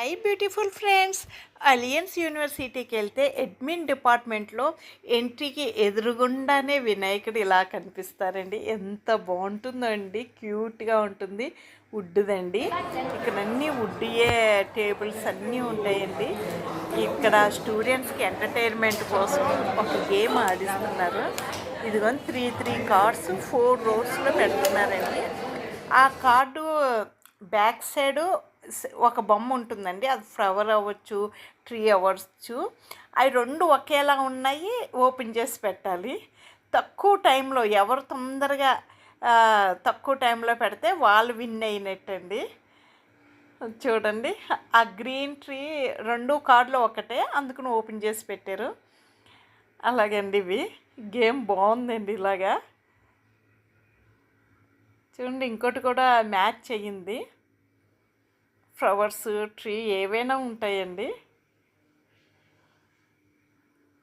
Hi beautiful friends. Alliance యూనివర్సిటీకి వెళ్తే admin డిపార్ట్మెంట్లో ఎంట్రీకి ఎదురుగుండానే వినాయకుడు ఇలా కనిపిస్తారండి. ఎంత బాగుంటుందో అండి, క్యూట్గా ఉంటుంది. వుడ్దండి, ఇక్కడ అన్నీ వుడ్యే టేబుల్స్ అన్నీ ఉంటాయండి. ఇక్కడ స్టూడెంట్స్కి ఎంటర్టైన్మెంట్ కోసం ఒక గేమ్ ఆడిస్తున్నారు. ఇదిగోని 3 కార్డ్స్ 4 రోడ్స్లో పెడుతున్నారండి. ఆ కార్డు బ్యాక్ సైడు ఒక బొమ్మ ఉంటుందండి. అది ఫ్లవర్ అవ్వచ్చు, ట్రీ అవ్వచ్చు. అవి రెండు ఒకేలా ఉన్నాయి. ఓపెన్ చేసి పెట్టాలి. తక్కువ టైంలో ఎవరు తొందరగా తక్కువ టైంలో పెడితే వాళ్ళు విన్ అయినట్టండి. చూడండి, ఆ గ్రీన్ ట్రీ 2 కార్డులు ఒకటే, అందుకని ఓపెన్ చేసి పెట్టారు. అలాగండి, ఇవి గేమ్ బాగుందండి. ఇలాగా చూడండి, ఇంకోటి కూడా మ్యాచ్ అయ్యింది. ఫ్లవర్స్, ట్రీ ఏవైనా ఉంటాయండి.